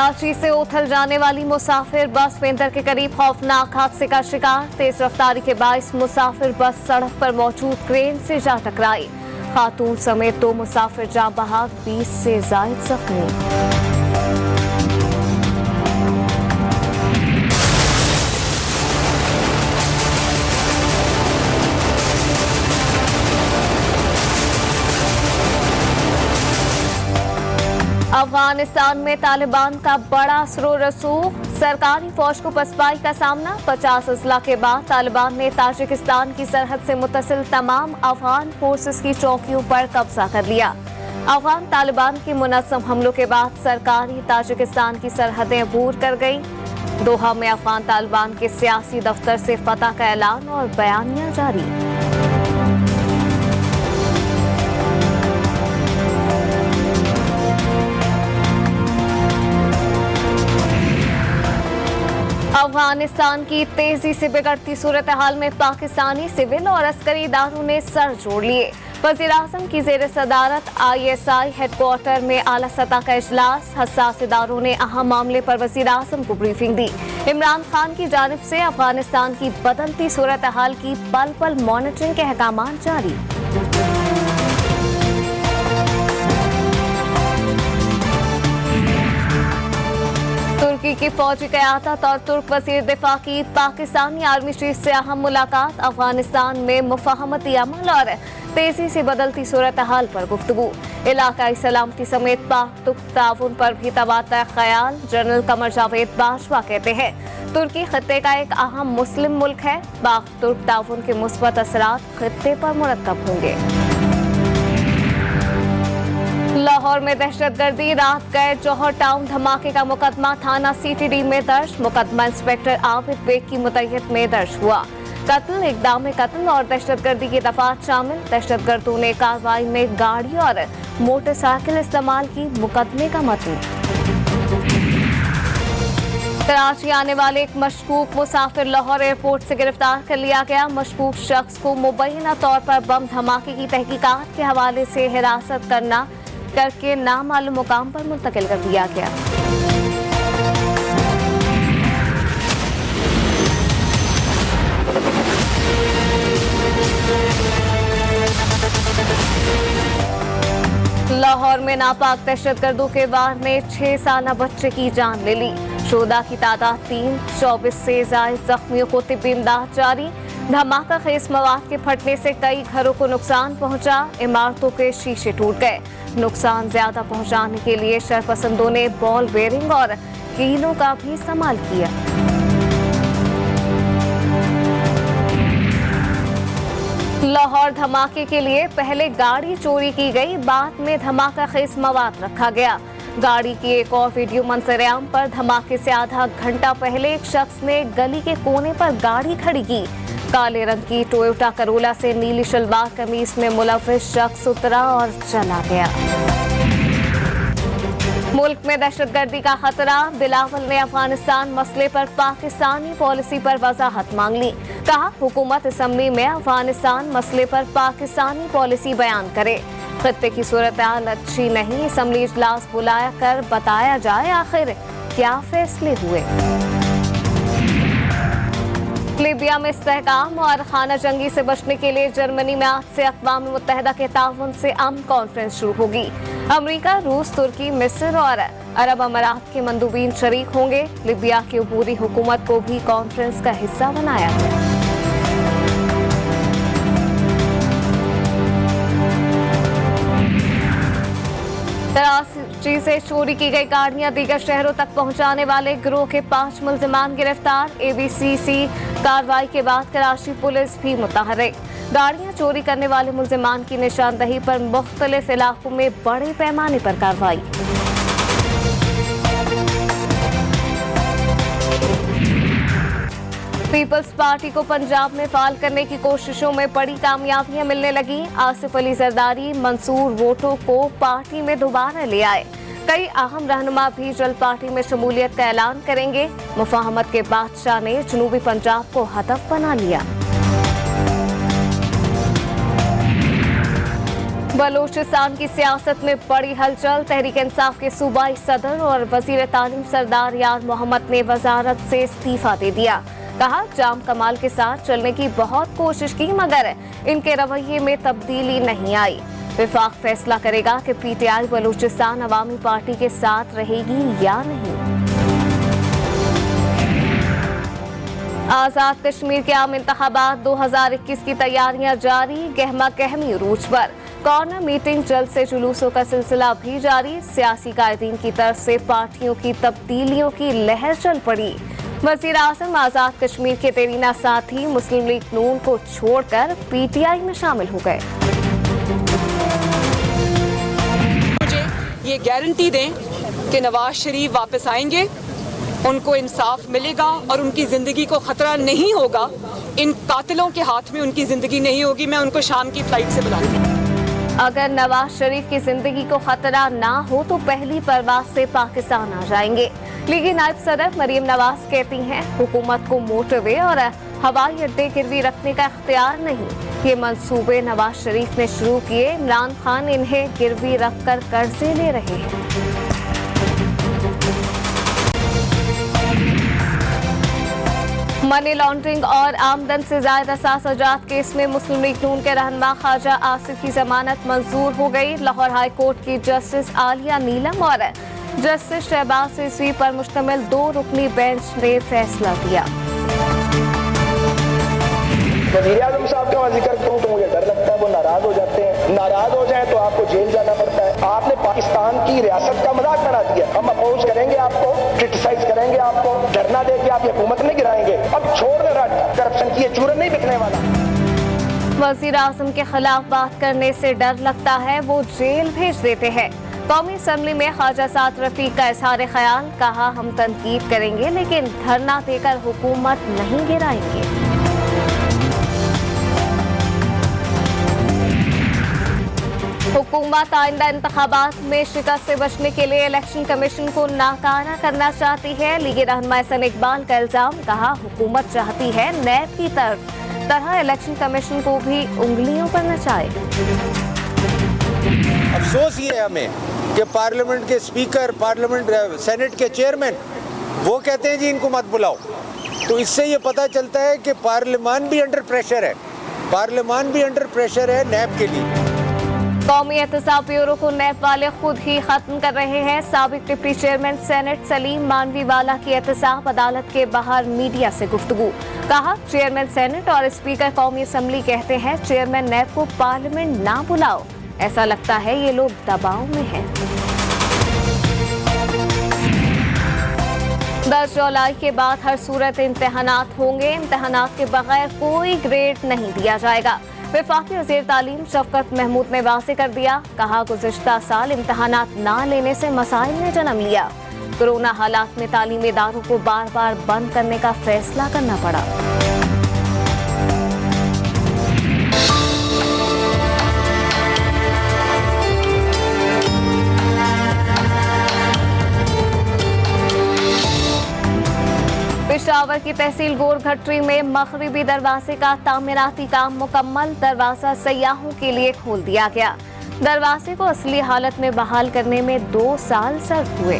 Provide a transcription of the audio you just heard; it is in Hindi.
कराची से उथल जाने वाली मुसाफिर बस पेंटर के करीब खौफनाक हादसे का शिकार। तेज रफ्तारी के बाइस मुसाफिर बस सड़क पर मौजूद क्रेन से जा टकराई। खातून समेत 2 मुसाफिर जाँ बहक, 20 से ज्यादा जख्मी। अफगानिस्तान में तालिबान का बड़ा असर रसूख। सरकारी फौज को पसपाई का सामना। 50 अजला के बाद तालिबान ने ताजिकिस्तान की सरहद से मुत्तसिल तमाम अफगान फोर्सेस की चौकियों पर कब्जा कर लिया। अफगान तालिबान के मुनज़्ज़म हमलों के बाद सरकारी ताजिकिस्तान की सरहदें अबूर कर गई। दोहा में अफगान तालिबान के सियासी दफ्तर से फतह का ऐलान और बयानिया जारी। अफगानिस्तान की तेजी से बिगड़ती सूरत हाल में पाकिस्तानी सिविल और अस्करी इदारों ने सर जोड़ लिए। वज़ीर-ए-आज़म की ज़ेर सदारत ISI हेडक्वार्टर में आला सतह का इजलास। हसास इदारों ने अहम मामले पर वज़ीर-ए-आज़म को ब्रीफिंग दी। इमरान खान की जानिब से अफगानिस्तान की बदलती सूरत हाल की पल पल मॉनिटरिंग के अहकाम जारी। तुर्की की फौजी क़यादत और तुर्क वज़ीर दिफा की पाकिस्तानी आर्मी चीफ से अहम मुलाकात। अफगानिस्तान में मुफ़ाहमती अमल और तेजी से बदलती सूरत हाल पर गुफ्तगू। इलाकाई सलामती समेत पाक तुर्क ताउन पर भी तबादला ख्याल। जनरल कमर जावेद बाजवा कहते हैं तुर्की खत्ते का एक अहम मुस्लिम मुल्क है। पाक तुर्क ताउन के मुस्बत असरात खत्ते पर मुरतब होंगे। लाहौर में दहशतगर्दी, रात गए जौहर टाउन धमाके का मुकदमा थाना CTD में दर्ज। मुकदमा इंस्पेक्टर आबिद बेग की मुतय्यद में दर्ज हुआ। कत्ल, इक़दाम कत्ल और दहशतगर्दी की दफात शामिल। दहशतगर्दों ने कार्रवाई में गाड़ी और मोटरसाइकिल इस्तेमाल की। मुकदमे का मतन। कराची आने वाले एक मशकूक मुसाफिर लाहौर एयरपोर्ट से गिरफ्तार कर लिया गया। मशकूक शख्स को मुबैना तौर पर बम धमाके की तहकीकात के हवाले से हिरासत करके नामालूम मुकाम पर मुंतकिल कर दिया गया। लाहौर में नापाक दहशतगर्दों के वार ने 6 साला बच्चे की जान ले ली। शोदा की तादाद 3, 24 से ज्यादा जख्मियों को तिब्बी इमदाद जारी। धमाका खेज मवाद के फटने से कई घरों को नुकसान पहुंचा। इमारतों के शीशे टूट गए। नुकसान ज्यादा पहुंचाने के लिए शरपसंदों ने बॉल बेरिंग और कीलों का भी इस्तेमाल किया। लाहौर धमाके के लिए पहले गाड़ी चोरी की गई, बाद में धमाका खेज मवाद रखा गया। गाड़ी की एक और वीडियो मंजर-ए-आम पर। धमाके से आधा घंटा पहले एक शख्स ने गली के कोने पर गाड़ी खड़ी की। काले रंग की टोयोटा करोला से नीली शलवार कमीज में मुलव्विस शख्स उतरा और चला गया। मुल्क में दहशतगर्दी का खतरा। बिलावल ने अफगानिस्तान मसले पर पाकिस्तानी पॉलिसी पर वजाहत मांग ली। कहा हुकूमत असम्बली में अफगानिस्तान मसले पर पाकिस्तानी पॉलिसी बयान करे। खत्ते की सूरत हाल अच्छी नहीं, असम्बली इजलास बुलाया कर बताया जाए आखिर क्या फैसले हुए। लीबिया में इस्तेहकाम और खाना जंगी से बचने के लिए जर्मनी में आज से अक़वाम मुत्तहिदा के ताउन से अमन कॉन्फ्रेंस शुरू होगी। अमेरिका, रूस, तुर्की, मिस्र और अरब अमारात के मंदूबीन शरीक होंगे। लीबिया की अबूरी हुकूमत को भी कॉन्फ्रेंस का हिस्सा बनाया गया। कराची से चोरी की गई गाड़ियां दीगर शहरों तक पहुंचाने वाले गिरोह के 5 मुल्जिमान गिरफ्तार। ABCC कार्रवाई के बाद कराची पुलिस भी मुतहर्रिक। गाड़ियां चोरी करने वाले मुल्जिमान की निशानदही पर मुख्तलिफ इलाकों में बड़े पैमाने पर कार्रवाई। पीपल्स पार्टी को पंजाब में फाल करने की कोशिशों में बड़ी कामयाबियां मिलने लगी। आसिफ अली जरदारी मंसूर वोटों को पार्टी में दोबारा ले आए। कई अहम रहनुमा भी जल्द पार्टी में शमूलियत का ऐलान करेंगे। मुफाहमत के बादशाह ने जनूबी पंजाब को हदफ बना लिया। बलूचिस्तान की सियासत में बड़ी हलचल। तहरीक इंसाफ के सूबाई सदर और वजीर तालीम सरदार यार मोहम्मद ने वजारत से इस्तीफा दे दिया। कहा, जाम कमाल के साथ चलने की बहुत कोशिश की मगर इनके रवैये में तब्दीली नहीं आई। विफाक फैसला करेगा कि पीटीआई बलूचिस्तान अवामी पार्टी के साथ रहेगी या नहीं। आजाद कश्मीर के आम इंतखाबात 2021 की तैयारियां जारी। गहमा गहमी उरूज पर। कॉर्नर मीटिंग, जल्द से जुलूसों का सिलसिला भी जारी। सियासी कायदीन की तरफ से पार्टियों की तब्दीलियों की लहर चल पड़ी। वजीर आजम आजाद कश्मीर के देरीना साथी मुस्लिम लीग नून को छोड़कर पीटीआई में शामिल हो गए। मुझे ये गारंटी दें कि नवाज शरीफ वापस आएंगे, उनको इंसाफ मिलेगा और उनकी जिंदगी को खतरा नहीं होगा। इन कातिलों के हाथ में उनकी जिंदगी नहीं होगी। मैं उनको शाम की फ्लाइट से बुलाऊंगी। अगर नवाज शरीफ की जिंदगी को खतरा ना हो तो पहली परवाज से पाकिस्तान आ जाएंगे। लीगी नायब सदर मरियम नवाज कहती हैं, हुकूमत को मोटरवे और हवाई अड्डे गिरवी रखने का इख्तियार नहीं। ये मंसूबे नवाज शरीफ ने शुरू किए। इमरान खान इन्हें गिरवी रखकर कर्जे ले रहे हैं। मनी लॉन्ड्रिंग और आमदन से ज्यादा साजात केस में मुस्लिम लीग नून के रहनुमा ख्वाजा आसिफ की जमानत मंजूर हो गई। लाहौर हाई कोर्ट की जस्टिस आलिया नीलम और जस्टिस शहबाज रिजवी पर मुश्तमिल 2 रुकनी बेंच ने फैसला दिया। वज़ीर आज़म साहब का जिक्र करूं तो मुझे डर लगता है वो नाराज हो जाते हैं। नाराज हो जाए तो आपको जेल जाना पड़ता है। आपने पाकिस्तान की रियासत का मजाक बना दिया। हम अपोज करेंगे आपको, क्रिटिसाइज करेंगे आपको, धरना दे के आप हुकूमत नहीं गिराएंगे। अब छोड़ दे करप्शन की, ये चूरन नहीं बिकने वाला। वज़ीर आज़म के खिलाफ बात करने से डर लगता है, वो जेल भेज देते हैं। कौमी असम्बली में ख्वाजा साद रफीक का इज़हार ख्याल। कहा, हम तनकीद करेंगे लेकिन धरना देकर हुकूमत नहीं गिराएंगे। हुकूमत आइंदा इंतखाबात में शिकस्त से बचने के लिए इलेक्शन कमीशन को नाकारा करना चाहती है। लीगी रहनुमा एहसन इकबाल का इल्जाम। कहा, हुकूमत चाहती है नैब की तरह इलेक्शन कमीशन को भी उंगलियों पर नचाए। अफसोस ये है हमें कि पार्लियामेंट के स्पीकर, पार्लियामेंट सेनेट के चेयरमैन वो कहते हैं जी इनको मत बुलाओ। तो इससे ये पता चलता है कि पार्लियामान भी अंडर प्रेशर है। पार्लियामान भी अंडर प्रेशर है नैब के लिए। कौमी एहतसाब ब्यूरो को नैब वाले खुद ही खत्म कर रहे हैं। साबिक deputy chairman senate Salim Mandviwalla की एहतसाब अदालत के बाहर मीडिया से गुफ्तगू। कहा, चेयरमैन सेनेट और स्पीकर कौमी असम्बली कहते हैं चेयरमैन नैब को पार्लियामेंट ना बुलाओ। ऐसा लगता है ये लोग दबाव में हैं। 10 जुलाई के बाद हर सूरत इम्तहानात होंगे। इम्तहानात के बगैर कोई ग्रेड नहीं दिया जाएगा। वफाकी वज़ीर तालीम शफकत महमूद ने वाज़ेह कर दिया। कहा, गुज़िश्ता साल इम्तहानात ना लेने से मसाइल ने जन्म लिया। कोरोना हालात में तालीमी इदारों को बार बार बंद करने का फैसला करना पड़ा। पेशावर की तहसील गोरघट्टी में मगरिबी दरवाजे का तामीराती काम मुकम्मल। दरवाजा सयाहों के लिए खोल दिया गया। दरवाजे को असली हालत में बहाल करने में 2 साल सर्व हुए।